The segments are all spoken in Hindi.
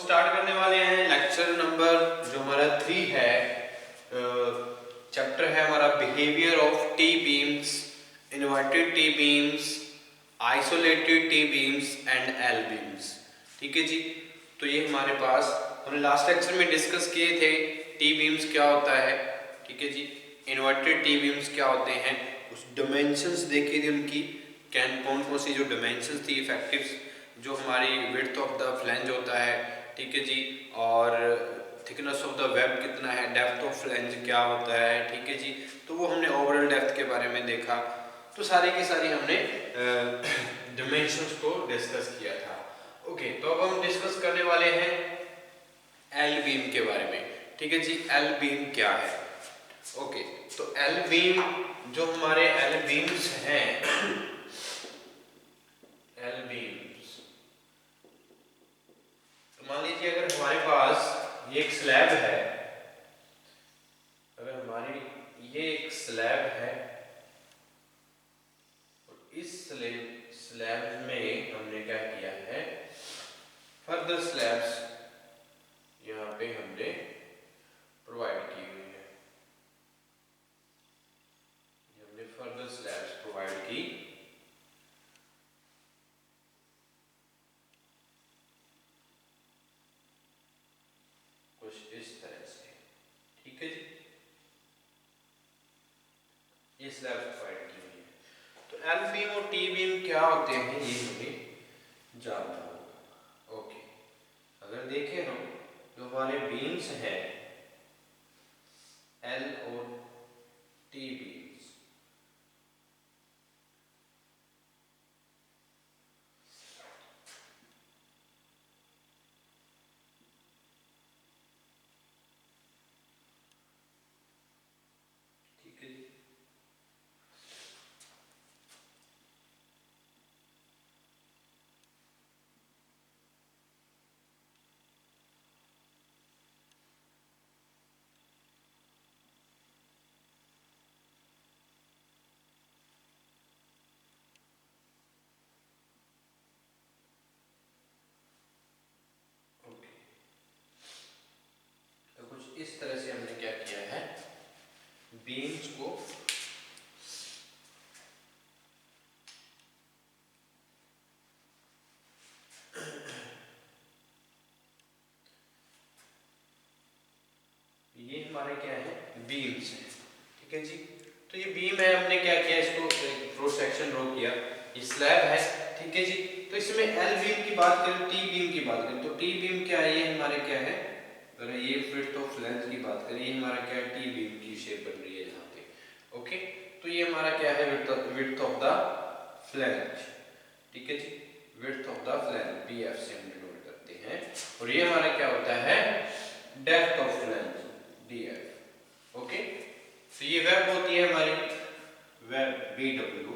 स्टार्ट करने वाले हैं लेक्चर नंबर जो हमारा 3 है। चैप्टर है हमारा behaviour of T beams, inverted T beams, isolated T beams and L beams. ठीक है जी। तो ये हमारे पास हमने लास्ट लेक्चर में डिस्कस किए थे टी बीम्स क्या होता है। ठीक है जी। इन्वर्टेड टी बीम्स क्या होते हैं, उस डायमेंशंस देखी थी उनकी, कौन कौन सी जो डायमेंशंस थी इफेक्टिव्स, जो हमारी विड्थ ऑफ द फ्लैंज होता है। ठीक है जी। और थिकनेस ऑफ द वेब कितना है, डेप्थ ऑफ फ्लैंज क्या होता है। ठीक है जी। तो वो हमने ओवरऑल डेप्थ के बारे में देखा। तो सारी की सारी हमने डायमेंशंस को डिस्कस किया था। ओके, तो अब हम डिस्कस करने वाले हैं एल बीम के बारे में। ठीक है जी। एल बीम क्या है। ओके, तो एल बीम जो हमारे एल बीम्स हैं, एल बीम्स, तो मान लीजिए अगर हमारे पास ये एक स्लैब है, अगर हमारी ये एक स्लैब है और इस स्लैब में हमने क्या किया है, फर्दर स्लैब्स यहाँ पे हमने प्रोवाइड की हुई है, हमने फर्दर स्लैब्स प्रोवाइड की। कुछ इस तरह से। ठीक है जी। ये स्लैब्स प्रोवाइड की हुई है। तो एल बीम और टी बीम क्या होते हैं ये हमें जानना होगा। ओके, अगर देखें हम जो हमारे बीम्स हैं एल और टी बीम्स, ठीक है जी। ओके, तो कुछ इस तरह से हमने क्या किया है, बीम्स को ये हमारे क्या है, बीम्स है। ठीक है जी। तो ये बीम है, हमने क्या किया, इसको क्रॉस सेक्शन ड्रॉ किया, ये स्लैब है। ठीक है जी। तो इसमें एल बीम की बात करें, टी बीम की बात करें, तो टी बीम क्या है, ये हमारे क्या है, अगर ये विड्थ ऑफ फ्लैंज की बात करें, ये हमारा क्या है, टी बीम की शेप बन रही है यहाँ पे। ओके, तो ये हमारा क्या है, विड्थ ऑफ द फ्लैंज। ठीक है जी। Width of the flange BF से हम डिनोट करते हैं। और ये हमारा क्या होता है, depth of flange DF. Okay, तो ये वेब होती है हमारी वेब BW।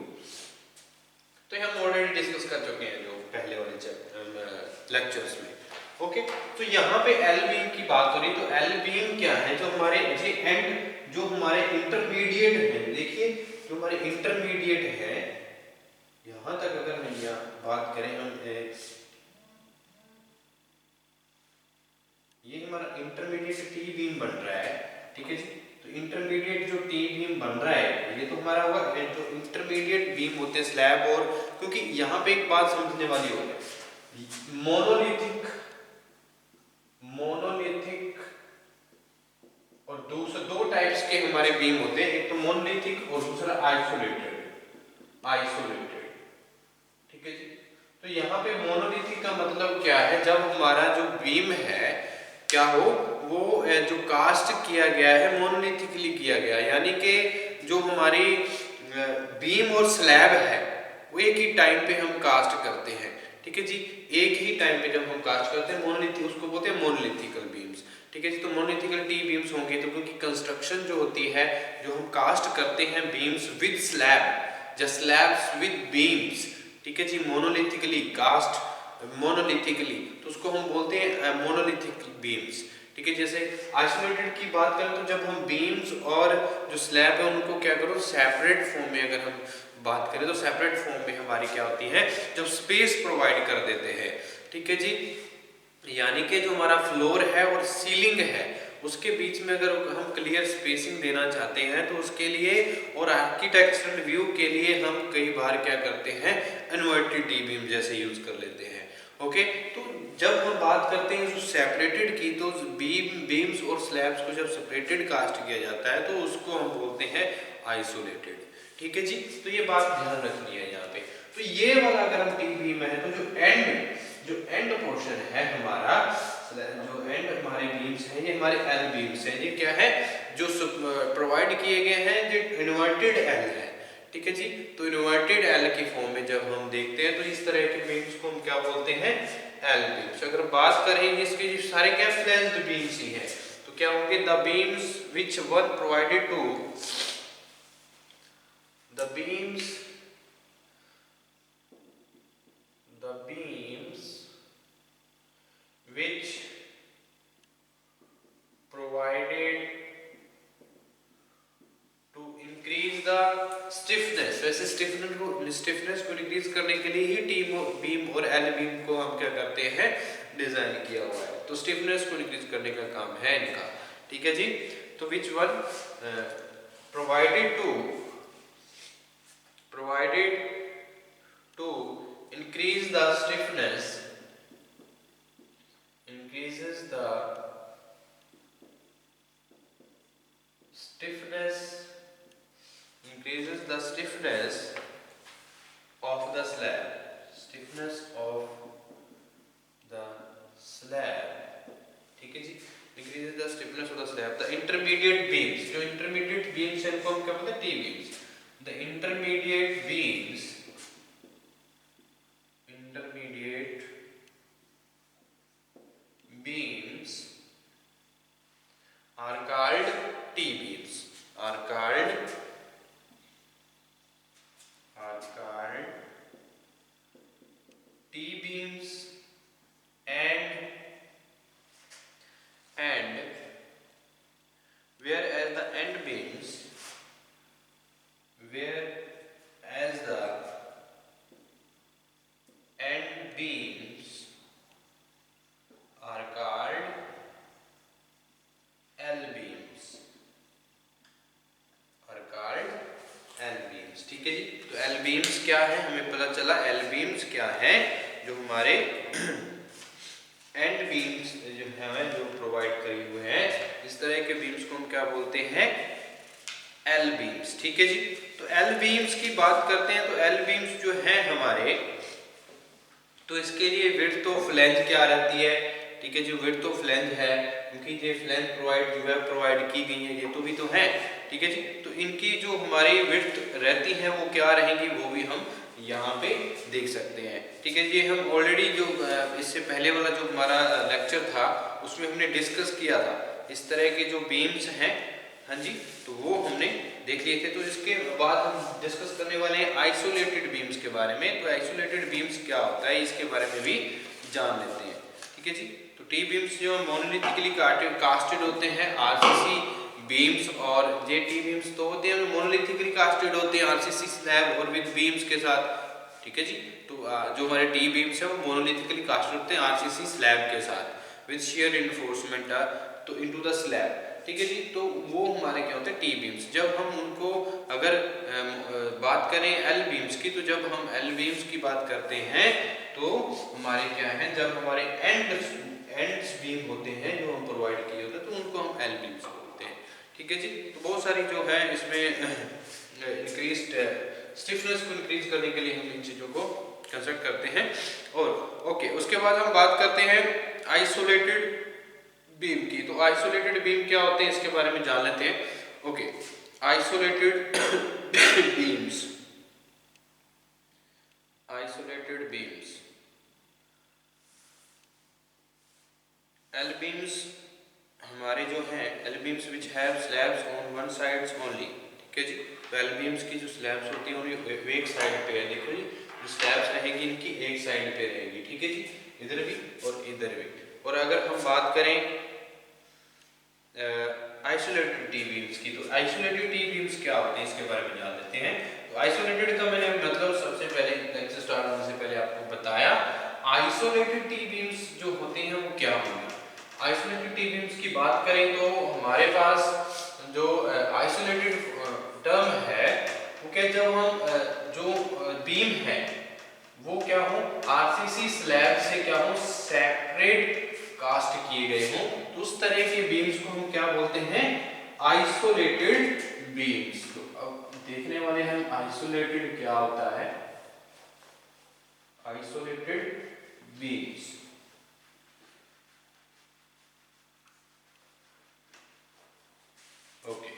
तो हम ऑलरेडी डिस्कस कर चुके हैं जो पहले वाले लेक्चर्स में। ओके, तो यहाँ पे एल बीम की बात हो रही, तो एल बीम क्या है, जो हमारे ये एंड जो हमारे इंटरमीडिएट है, देखिए जो हमारे इंटरमीडिएट है, यहाँ तक अगर हम यहाँ बात करें, हम ये हमारा इंटरमीडिएट टी बीम बन रहा है। ठीक है जी। तो इंटरमीडिएट जो टी बीम बन रहा है, ये तो हमारा हुआ जो इंटरमीडिएट बीम होते हैं स्लैब, और क्योंकि यहाँ पे एक बात समझने वाली हो है, मोनोलिथिक और दूसरे दो टाइप्स के हमारे बीम होते हैं, एक तो मोनोलिथिक और दूसरा आइसोलेटेड। ठीक है जी। तो यहाँ पे मोनोलिथिक का मतलब क्या है, जब हमारा जो बीम है क्या हो, वो जो कास्ट किया गया है मोनोलिथिकली किया गया, यानी कि जो हमारी बीम और स्लैब है वो एक ही टाइम पे हम कास्ट करते हैं। ठीक है जी। एक ही टाइम पे जब हम कास्ट करते हैं मोनोलिथिक, उसको बोलते हैं मोनोलिथिकल बीम्स। ठीक है जी। तो मोनोलिथिकल टी बीम्स होंगे, तो क्योंकि कंस्ट्रक्शन जो होती है, जो हम कास्ट करते हैं बीम्स विद स्लैब या स्लैब्स विद बीम्स, ठीक है जी, मोनोलिथिकली कास्ट मोनोलिथिकली, तो उसको हम बोलते हैं मोनोलिथिक बीम्स। ठीक है। जैसे आइसोलेटेड की बात करें, तो जब हम बीम्स और जो स्लैब है उनको क्या करो, सेपरेट फॉर्म में अगर हम बात करें, तो सेपरेट फॉर्म में हमारी क्या होती है, जब स्पेस प्रोवाइड कर देते हैं। ठीक है जी। यानी कि जो हमारा फ्लोर है और सीलिंग है उसके बीच में अगर हम क्लियर स्पेसिंग देना चाहते हैं तो उसके लिए और आर्किटेक्चरल व्यू के लिए हम कई बार क्या करते हैं, इन्वर्टेड टी बीम जैसे यूज कर लेते हैं। ओके, तो जब हम बात करते हैं जो सेपरेटेड की, तो बीम्स और स्लैब्स को जब सेपरेटेड कास्ट किया जाता है तो उसको हम बोलते हैं आइसोलेटेड। ठीक है जी, तो ये बात ध्यान रखनी है यहाँ पे। तो ये वाला अगर हम टी बीम है तो जो एंड पोर्शन है हमारा, जो एंड हमारे बीम्स हैं ये हमारे एल बीम्स हैं। ये क्या है, जो प्रोवाइड किए गए हैं जो इन्वर्टेड एल है। ठीक है जी, तो इन्वर्टेड एल की फॉर्म में जब हम देखते हैं तो इस तरह के बीम्स को हम क्या बोलते हैं, एल बीम्स। अगर बात करें इसके जो सारे क्या फ्लैंज्ड बीम्स ही हैं तो क्या होंगे, the beams which were provided to the beams which provided to increase the stiffness। वैसे स्टिफनेस को इंक्रीज करने के लिए ही टी बीम और एल बीम को हम क्या करते हैं, डिजाइन किया हुआ है। तो स्टिफनेस को इंक्रीज करने का काम है इनका। ठीक है जी, तो which one provided to increase the stiffness increases the stiffness of the slab। ठीक है जी, increases the stiffness of the slab। the intermediate beams, जो intermediate beams हैं इनको हम क्या बोलते हैं, T beams। the intermediate beams are called T beams, are called T beams, and whereas the end beams are called L beams, ठीक है जी। तो L beams क्या है, हमें पता चला L beams क्या है, जो हमारे एंड बीम्स जो है जो प्रोवाइड करे हुए हैं, इस तरह के बीम्स को हम क्या बोलते हैं, एल बीम्स। ठीक है जी, तो एल बीम्स की बात करते हैं तो एल बीम्स जो है हमारे, तो इसके लिए विड्थ ऑफ लेंथ क्या रहती है। ठीक है, जो विड्थ ऑफ लेंथ है, क्योंकि ये लेंथ प्रोवाइड की गई है, ये तो भी तो है। ठीक है जी, तो इनकी जो हमारी विड्थ रहती है वो क्या रहेंगी, वो भी हम यहाँ पे देख सकते हैं। ठीक है जी, हम ऑलरेडी जो इससे पहले वाला जो हमारा लेक्चर था उसमें हमने डिस्कस किया था इस तरह के जो बीम्स हैं, हाँ जी, तो वो हमने देख लिए थे। तो इसके बाद हम डिस्कस करने वाले हैं आइसोलेटेड बीम्स के बारे में। तो आइसोलेटेड बीम्स क्या होता है इसके बारे में भी जान लेते हैं। ठीक है जी, तो टी बीम्स जो मोनोलिथिकली कास्टेड होते हैं, आरसीसी बीम्स, और जे टी बीम्स तो होते हैं मोनोलिथिकली कास्टेड होते हैं आरसीसी स्लैब और विद बीम्स के साथ। ठीक है जी, तो जो हमारे टी बीम्स है वो मोनोलिथिकली कास्टेड होते हैं आरसीसी स्लैब के साथ विद शेयर रिइंफोर्समेंट तो इनटू द स्लैब। ठीक है जी, तो वो हमारे क्या होते हैं टी बीम्स। जब हम उनको अगर बात करें एल बीम्स की, तो जब हम एल बीम्स की बात करते हैं तो हमारे क्या है, जब हमारे एंड्स बीम होते हैं जो हम प्रोवाइड किए होते हैं तो उनको हम एल बीम्स बोलते हैं। ठीक है जी, तो बहुत सारी जो है इसमें इंक्रीज्ड स्टिफनेस को इंक्रीज करने के लिए हम इन चीज़ों को कंस्ट्रक्ट करते हैं। और ओके, उसके बाद हम बात करते हैं आइसोलेटेड बीम की। तो आइसोलेटेड बीम क्या होते हैं इसके बारे में जान लेते हैं। Okay, isolated beams, L beams हमारे जो हैं, L beams which have slabs on one sides only. ठीक है जी, तो एल बीम्स की जो स्लैब्स होती हैं वो एक साइड पे है। देखो जी, जो स्लैब्स रहेंगी इनकी एक साइड पे रहेगी। ठीक है जी, इधर भी और इधर भी। और अगर हम बात करें आइसोलेटेड टी बीम्स की, तो आइसोलेटेड टी बीम्स क्या होते हैं इसके बारे में जान लेते हैं। तो आइसोलेटेड का मैंने मतलब सबसे पहले लेक्चर स्टार्ट होने से पहले आपको बताया। आइसोलेटेड टी बीम्स जो होते हैं वो बात करें तो हमारे पास जो आइसोलेटेड टर्म है वो क्या, जब हम जो बीम है वो क्या हो आरसीसी स्लैब से क्या हो सेपरेट कास्ट किए गए हों, तो उस तरह के बीम्स को हम क्या बोलते हैं, आइसोलेटेड बीम्स। तो अब देखने वाले हम आइसोलेटेड क्या होता है, isolated beams. Okay,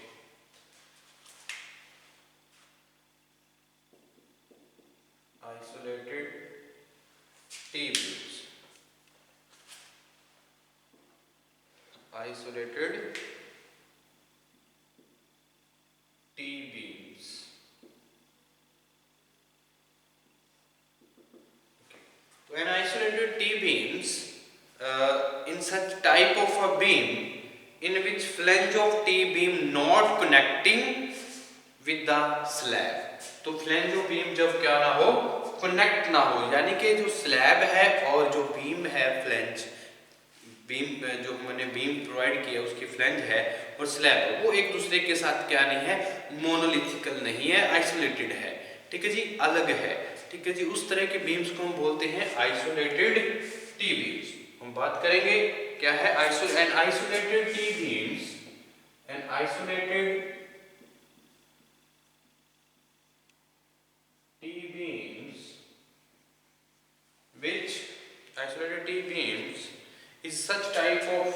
isolated T beams, isolated T-beams. Okay. So an isolated T-beams in such type of a beam in which flange of T-beam not connecting with the slab. तो फ्लैंज ऑफ बीम जब क्या ना हो, कनेक्ट ना हो, यानी कि जो स्लैब है और जो बीम है फ्लैंज बीम जो मैंने बीम प्रोवाइड किया उसकी फ्लैंज है और स्लैब है वो एक दूसरे के साथ क्या नहीं है, मोनोलिथिकल नहीं है, आइसोलेटेड है, ठीक है जी, अलग है, ठीक है जी। उस तरह के बीम्स को हम बोलते हैं आइसोलेटेड टी बीम्स। हम बात करेंगे क्या है an isolated T beams, an isolated T beams which isolated T beams is such type of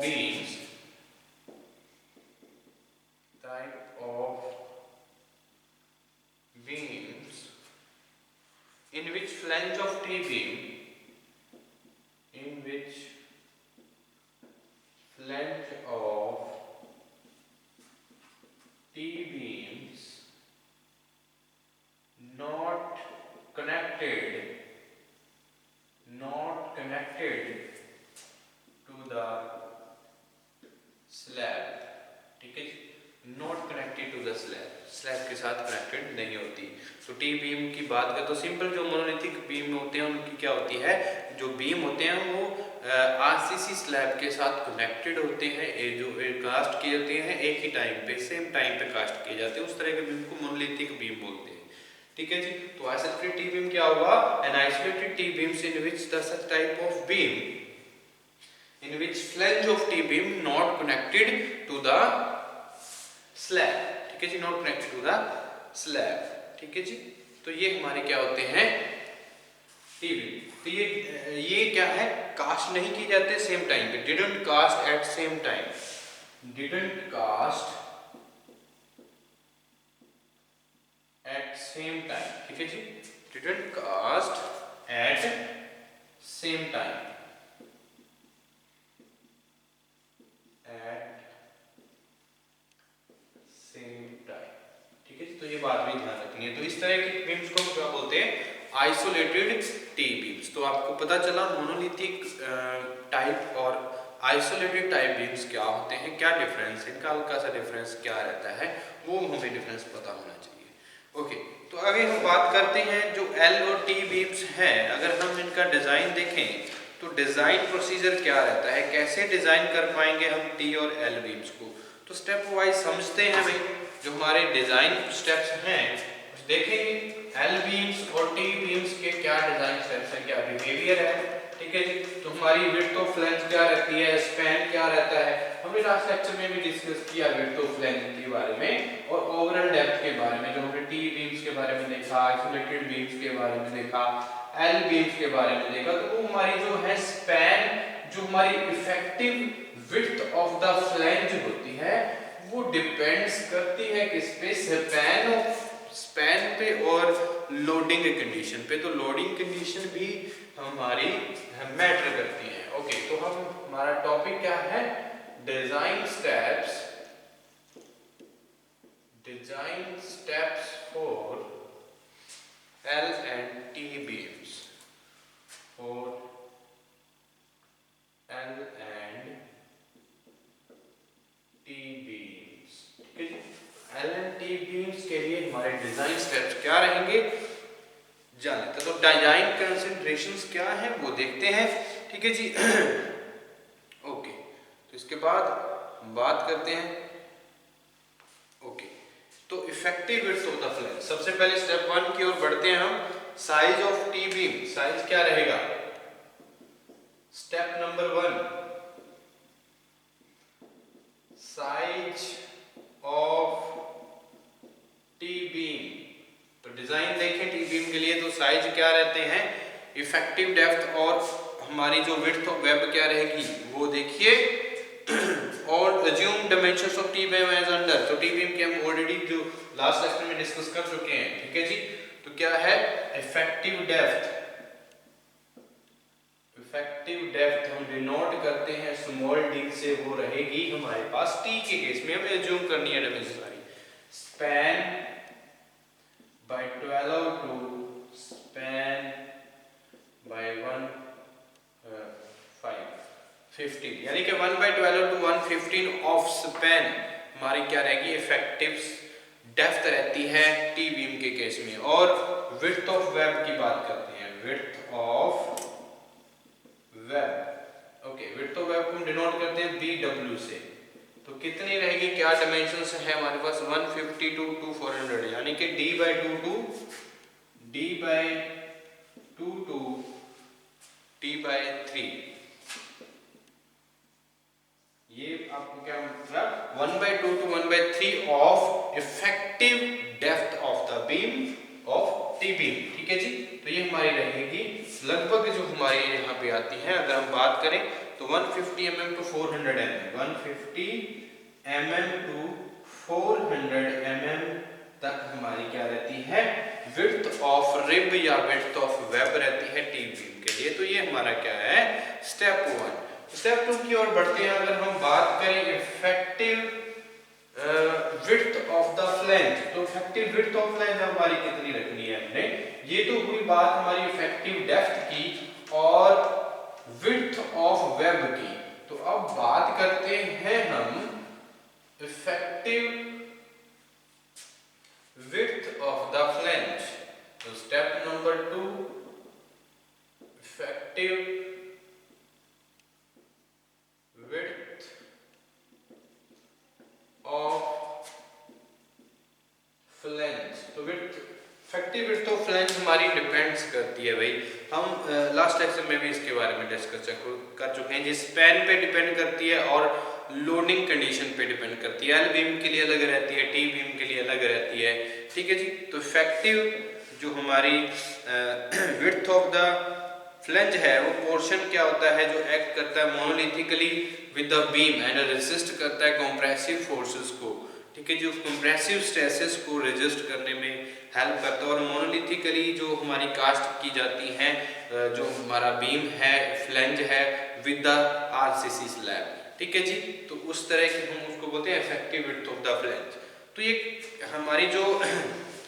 beams in which flange of T beam not connected to the slab, ठीक है जी, not connected to the slab, slab के साथ कनेक्टेड नहीं होती। तो टी बीम की बात करें तो सिंपल जो मोनोलिथिक बीम होते हैं उनकी क्या होती है, जो बीम होते हैं वो आरसीसी स्लैब के साथ कनेक्टेड होते हैं, जो कास्ट किए जाते हैं एक ही टाइम पे, सेम टाइम पे कास्ट किए जाते हैं, उस तरह के बीम को मोनोलिथिक बीम बोलते हैं, ठीक है जी। तो आइसोलेटेड टी बीम क्या होगा, an isolated T beams in which the such type of beam in which flange of T beam not connected to the slab, ठीक है जी, not connected to the slab, ठीक है जी। तो ये हमारे क्या होते हैं टी बीम। तो ये क्या है, कास्ट नहीं की जाते सेम टाइम पे, didn't cast at same time, didn't cast at same time, ठीक है जी, didn't cast at same time, तो ये बात भी ध्यान रखनी है। तो इस तरह के बीम्स को क्या बोलते हैं, आइसोलेटेड टी बीम्स। तो आपको पता चला मोनोलिथिक टाइप और आइसोलेटेड टाइप बीम्स क्या होते हैं, क्या डिफरेंस है, इनका हल्का सा डिफरेंस क्या रहता है, वो हमें डिफरेंस पता होना चाहिए। ओके, तो आगे हम बात करते हैं जो एल और टी बीम्स हैं, अगर हम इनका डिज़ाइन देखें तो डिज़ाइन प्रोसीजर क्या रहता है, कैसे डिज़ाइन कर पाएंगे हम टी और एल बीम्स को। तो स्टेप वाइज समझते हैं भाई, जो हमारे डिज़ाइन स्टेप्स हैं देखेंगे, एल बीम्स और टी बीम्स के क्या डिज़ाइन स्टेप्स हैं, क्या बिहेवियर है, ठीक है जी। तो हमारी विड्थ ऑफ फ्लैंज क्या रहती है, स्पैन क्या रहता है, हमने लास्ट लेक्चर में भी डिस्कस किया विड्थ ऑफ फ्लैंज के बारे में और ओवरऑल डेप्थ के बारे में, जो हमने टी बीम्स के बारे में देखा, आइसोलेटेड बीम्स के बारे में देखा, एल बीम्स के बारे में देखा। तो वो हमारी जो है स्पैन, जो हमारी effective width of the flange होती है वो डिपेंड्स करती है किस पे, स्पैन पे और लोडिंग कंडीशन पे। तो लोडिंग कंडीशन भी हमारी मैटर करती है। ओके, तो हम हमारा टॉपिक क्या है, design steps for L and T beams, for L and T beams, ठीक है जी। एल एंड टी बीम्स के लिए हमारे डिजाइन स्टेप्स क्या रहेंगे जानते हैं। तो डिजाइन कंसीडरेशंस क्या है वो देखते हैं, ठीक है जी। ओके, तो इसके बाद हम बात करते हैं। ओके, तो effective width of the flange, सबसे पहले स्टेप 1 की ओर बढ़ते हैं हम। Size of T beam, size क्या रहेगा? Step number 1, size of T beam. तो डिजाइन देखें टी बीम के लिए, तो साइज क्या रहते हैं? इफेक्टिव डेप्थ और हमारी जो विड्थ ऑफ वेब क्या रहेगी वो देखिए। और assume dimensions of T beam as under, तो टी बीम के हम ऑलरेडी जो लास्ट लेक्चर में डिस्कस कर चुके हैं, ठीक है जी। तो क्या है इफेक्टिव डेप्थ? इफेक्टिव डेप्थ हम डिनोट करते हैं स्मॉल डी से, वो रहेगी हमारे पास टी के केस में, हमें अज्यूम करनी है डायमेंशन सारी। Span by 12 to span by 15, यानी कि 1/12 टू 1/15 ऑफ स्पैन हमारी क्या रहेगी? इफेक्टिव डेप्थ रहती है टी बीम के केस में। और विड्थ ऑफ वेब की बात करते हैं, width of web. Okay, width of web को हम डिनोट करते हैं BW से। तो कितनी रहेगी, क्या डायमेंशंस है हमारे पास? 150 टू 400, यानी कि D/2 टू T/3। ये आपको क्या मतलब? 1/2 to 1/3 of effective depth of the beam of T beam, ठीक है जी। तो ये हमारी रहेगी लगभग जो हमारी यहाँ पे आती है, अगर हम बात करें तो 150 mm to 400 mm, 150 mm to 400 mm तक हमारी क्या रहती है? विड्थ ऑफ रिब या विड्थ ऑफ वेब रहती है टी बीम के लिए। तो ये हमारा क्या है? स्टेप 1। स्टेप 2 की ओर बढ़ते हैं। अगर हम बात करें effective width of the flange, तो इफेक्टिव विड्थ ऑफ फ्लैंज हमारी कितनी रखनी है हमने? ये तो हुई बात हमारी इफेक्टिव डेप्थ की और विड्थ ऑफ वेब की। तो अब बात करते हैं हम effective width of the flange. तो step number 2, effective width of flange. तो width, effective width of flange हमारी डिपेंड्स करती है भाई, हम लास्ट लेक्चर में भी इसके बारे में डिस्कस कर चुके हैं। जिस स्पैन पे डिपेंड करती है और लोडिंग कंडीशन पे डिपेंड करती है। एल बीम के लिए अलग रहती है, टी बीम के लिए अलग रहती है, ठीक है जी। तो इफेक्टिव जो हमारी विड्थ ऑफ द फ्लैंज है, वो पोर्शन क्या होता है जो एक्ट करता है monolithically with the beam and resist करता है कंप्रेसिव फोर्सेस को, ठीक है, जो कंप्रेसिव स्ट्रेसेस को रेजिस्ट करने में हेल्प करता है। और मोनोलिथिकली जो हमारी कास्ट की जाती हैं, जो हमारा बीम है, फ्लैंज है, विद द आरसीसी स्लैब, ठीक है जी। तो उस तरह की हम उसको बोलते हैं effective width of the flange. तो ये हमारी जो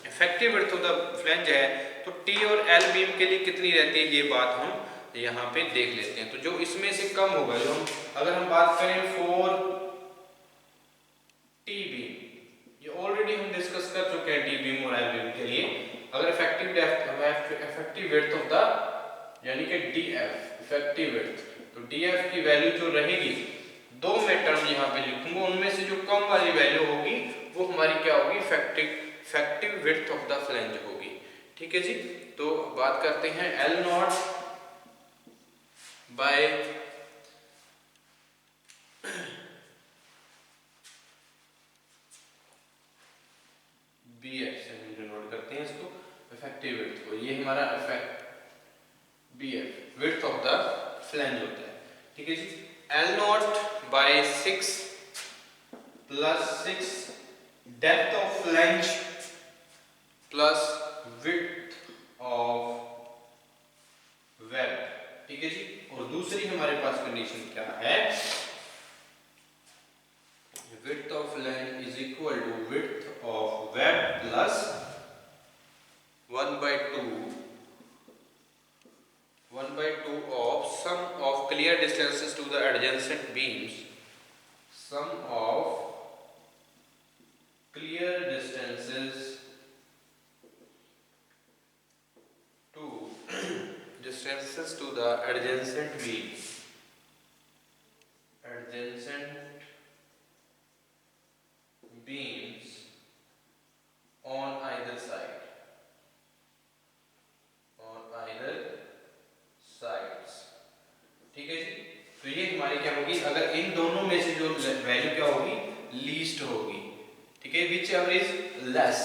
effective width of the flange है, तो टी और एल बीम के लिए कितनी रहती है, ये बात हम यहाँ पे देख लेते हैं। तो जो इसमें से कम होगा, जो हम अगर हम बात करें 4 टी बीम, ये ऑलरेडी हम डिस्कस कर चुके हैं टी बीम और एल बीम के लिए। अगर effective depth, effective width of the, यानी कि डीएफ, इफेक्टिव विड्थ, तो डीएफ की वैल्यू जो रहेगी, दो मैं टर्म यहाँ पे लिखूंगा, उनमें से जो कम वाली वैल्यू होगी वो हमारी क्या होगी? Effective width of the flange होगी, ठीक है जी। तो बात करते हैं L not by B F से हम डिनोट करते हैं इसको, इफेक्टिव विड्थ को। ये हमारा effect B F width of the flange होता है, ठीक है जी। L not by 6 plus 6 depth of flange plus width of web, ठीक है जी। और दूसरी हमारे पास कंडीशन क्या है? Width of flange is equal to width of web plus 1/2 of sum of clear distances to the adjacent beams, sum of clear distances to distances to the adjacent beams, adjacent beams on either side, on either sides। ठीक है जी, तो ये हमारी क्या होगी, अगर इन दोनों में से जो वैल्यू क्या होगी, लीस्ट होगी, ठीक है, विच एवर इज लेस,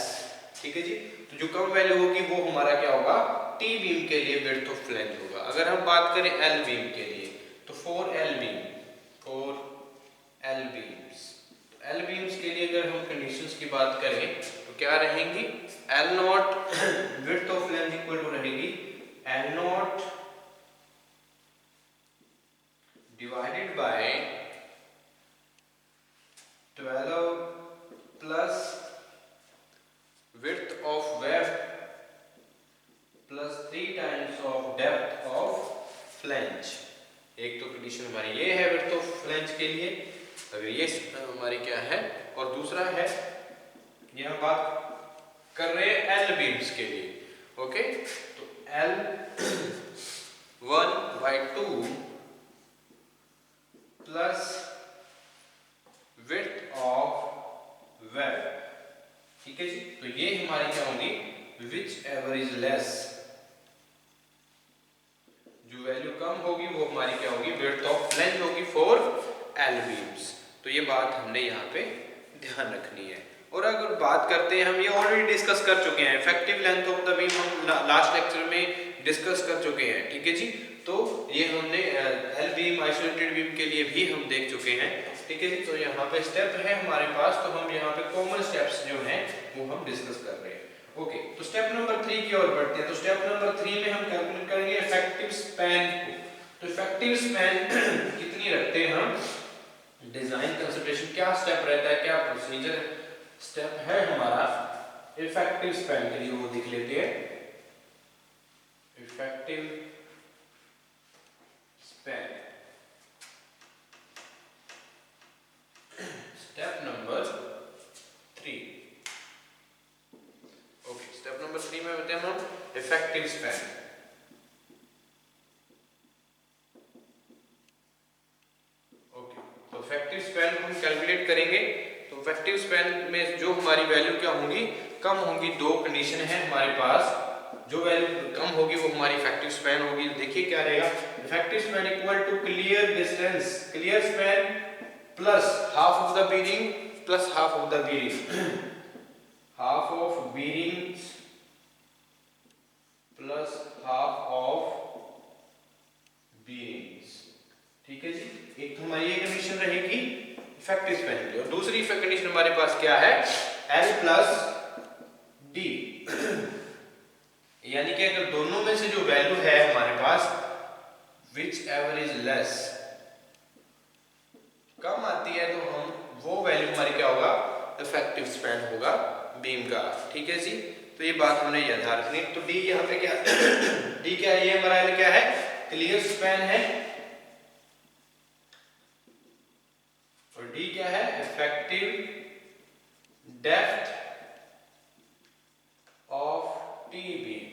ठीक है जी, तो जो कम वैल्यू होगी वो हमारा क्या होगा, टी बीम के लिए विड्थ ऑफ फ्लैंज होगा। अगर हम बात करें एल बीम के लिए, तो for L beam, for L beams, तो एल बीम्स के लिए अगर हम कंडीशंस की बात करें तो क्या रहेंगी, L not width of flange equal to रहेगी L not divided by 12 plus width of web plus 3 times of depth of flange। एक तो कंडीशन हमारी ये है width of flange के लिए, अगर ये हमारी क्या है, और दूसरा है ये हम बात कर रहे हैं एल बीम्स के लिए। ओके, तो L1/2 plus width of web, ठीक है जी, तो ये हमारी क्या होगी, विच एवर इज लेस, जो वैल्यू कम होगी वो हमारी क्या होगी, विड्थ ऑफ फ्लैंज होगी फॉर एल बीम्स। तो ये बात हमने यहाँ पे ध्यान रखनी है। और अगर बात करते हैं, हम ये ऑलरेडी डिस्कस कर चुके हैं, effective length of the beam हम लास्ट लेक्चर में डिस्कस कर चुके हैं, ठीक है जी, तो ये हमने एल बीम आइसोलेटेड बीम के लिए भी हम देख चुके हैं, ठीक है जी। तो यहाँ पे स्टेप है हमारे पास, तो हम यहाँ पे कॉमन स्टेप्स जो हैं वो हम डिस्कस कर रहे हैं। ओके, तो स्टेप नंबर 3 की ओर बढ़ते हैं। तो स्टेप नंबर 3 में हम कैलकुलेट करेंगे इफेक्टिव स्पैन को। तो इफेक्टिव स्पैन कितनी रखते हैं हम, डिजाइन कंसिडरेशन क्या स्टेप रहता है, क्या प्रोसीजर स्टेप है हमारा इफेक्टिव स्पैन के लिए, वो देख लेते हैं। Effective span, step number 3। Okay, step number 3 में बताते हैं हम इफेक्टिव स्पैन। ओके, तो इफेक्टिव स्पैन हम कैलकुलेट करेंगे। तो इफेक्टिव स्पैन में जो हमारी वैल्यू क्या होंगी, कम होंगी। दो कंडीशन है हमारे पास, जो वैल्यू कम होगी वो हमारी इफेक्टिव स्पैन होगी। देखिए क्या रहेगा, effective span equal to clear distance, clear span plus half of the bearing plus half of the bearing, half of bearing plus half of bearings, ठीक है जी। एक तो हमारी ये कंडीशन रहेगी इफेक्टिव स्पैन की, और दूसरी कंडीशन हमारे पास क्या है, L प्लस डी, यानी कि अगर दोनों में से जो वैल्यू है हमारे पास विच एवर इज लेस, कम आती है, तो हम वो वैल्यू हमारी क्या होगा, इफेक्टिव स्पैन होगा बीम का, ठीक है जी। तो ये बात हमने याद रखनी। तो डी यहाँ पे क्या डी क्या है, ये हमारा क्या है, क्लियर स्पैन है, और डी क्या है, effective depth of T beam,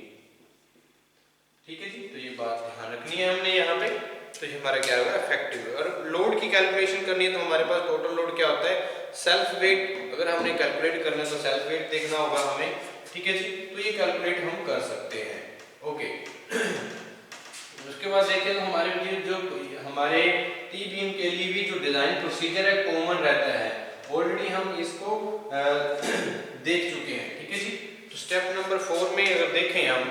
ठीक है जी। तो ये बात ध्यान रखनी है हमने यहाँ पे। तो ये हमारा क्या होगा, इफेक्टिव। और लोड की कैलकुलेशन करनी है, तो हमारे पास टोटल लोड क्या होता है, सेल्फ वेट। अगर हमने कैलकुलेट करना है तो सेल्फ वेट देखना होगा हमें, ठीक है जी। तो ये कैलकुलेट हम कर सकते हैं। ओके, उसके बाद देखें तो हमारे लिए जो हमारे टी बीम के लिए भी जो डिजाइन प्रोसीजर है कॉमन रहता है, ऑलरेडी हम इसको देख चुके हैं, ठीक है जी। तो स्टेप नंबर 4 में अगर देखें हम,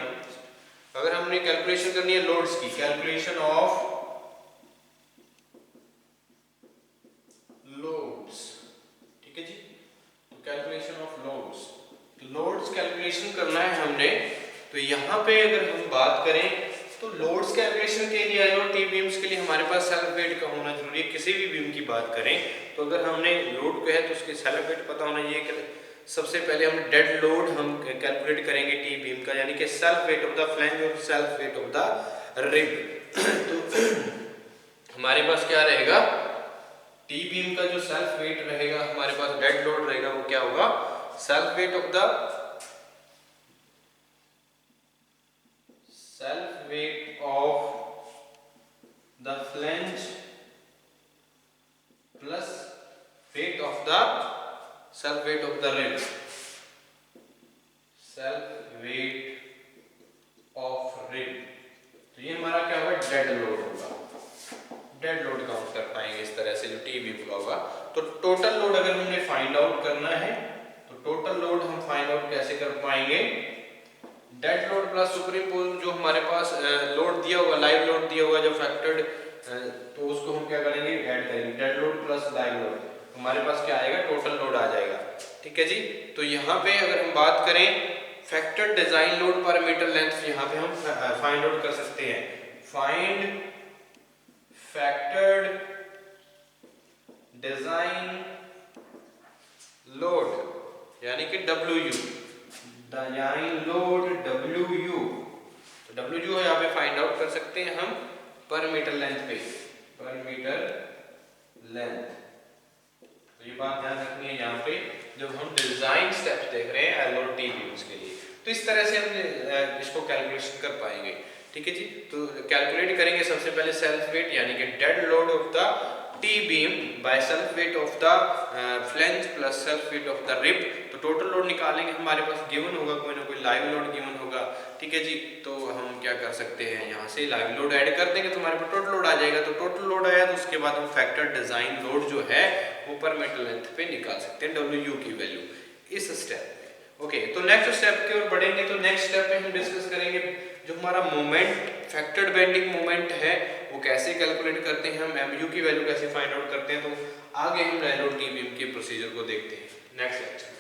अगर हमने कैलकुलेशन करनी है लोड्स की, कैलकुलेशन ऑफ लोड्स, ठीक है जी। तो calculation of loads, loads calculation करना है हमने। तो यहाँ पे अगर हम बात करें तो लोड्स कैलकुलेशन के लिए और टी बीम्स के लिए हमारे पास सेल्फ वेट का होना जरूरी है। किसी भी बीम की बात करें तो अगर हमने लोड को है तो उसके सेल्फ वेट पता होना चाहिए। कि सबसे पहले हम डेड लोड हम कैलकुलेट करेंगे टी बीम का, यानी कि self weight of the flange और self weight of the rib. तो हमारे पास क्या रहेगा, टी बीम का जो सेल्फ वेट रहेगा हमारे पास, डेड लोड रहेगा, वो क्या होगा, self weight of the self weight of the rib, self weight of rib, तो ये हमारा क्या होगा, डेड लोड होगा, डेड लोड काउंट कर पाएंगे इस तरह से जो टी बीम का होगा। तो टोटल लोड अगर हमने फाइंड आउट करना है तो टोटल लोड हम फाइंड आउट कैसे कर पाएंगे, डेड लोड प्लस सुपरइम्पोज जो हमारे पास लोड दिया होगा, लाइव लोड दिया होगा जो फैक्टर्ड, तो उसको हम क्या करेंगे, ऐड करेंगे, dead load plus live load, हमारे पास क्या आएगा, टोटल लोड आ जाएगा। ठीक है जी। तो यहाँ पे अगर हम बात करें फैक्टर्ड डिजाइन लोड पर मीटर लेंथ, यहाँ पे हम फाइंड आउट कर सकते हैं, फाइंड फैक्टर्ड डिजाइन लोड यानी कि WU, डिजाइन लोड WU, तो WU यहाँ पे फाइंड आउट कर सकते हैं हम पर मीटर लेंथ पे, पर मीटर लेंथ। तो ये बात ध्यान रखनी है यहाँ पे जब हम डिजाइन स्टेप्स देख रहे हैं एल और टी बीम्स के लिए, तो इस तरह से हम इसको कैलकुलेशन कर पाएंगे। ठीक है जी। तो कैलकुलेट करेंगे सबसे पहले सेल्फ वेट यानी कि dead load of the T beam by self weight of the flange plus self weight of the rib, तो टोटल लोड निकालेंगे, हमारे पास गिवन होगा कोई ना कोई लाइव लोड गिवन होगा। ठीक है जी। तो हम क्या कर सकते हैं, यहाँ से लाइव लोड ऐड कर देंगे तो हमारे पास टोटल लोड आ जाएगा। तो टोटल लोड आया तो उसके बाद हम फैक्टर डिजाइन लोड जो है वो पर मीटर लेंथ पे निकाल सकते हैं WU की वैल्यू इस स्टेप में। ओके, तो नेक्स्ट स्टेप की ओर बढ़ेंगे। तो नेक्स्ट स्टेप में हम डिस्कस करेंगे जो हमारा मोमेंट, फैक्टर्ड बेंडिंग मोमेंट है वो कैसे कैलकुलेट करते हैं, हम MU की वैल्यू कैसे फाइंड आउट करते हैं। तो आगे हम रेल और टी बीम के प्रोसीजर को देखते हैं नेक्स्ट लेक्चर।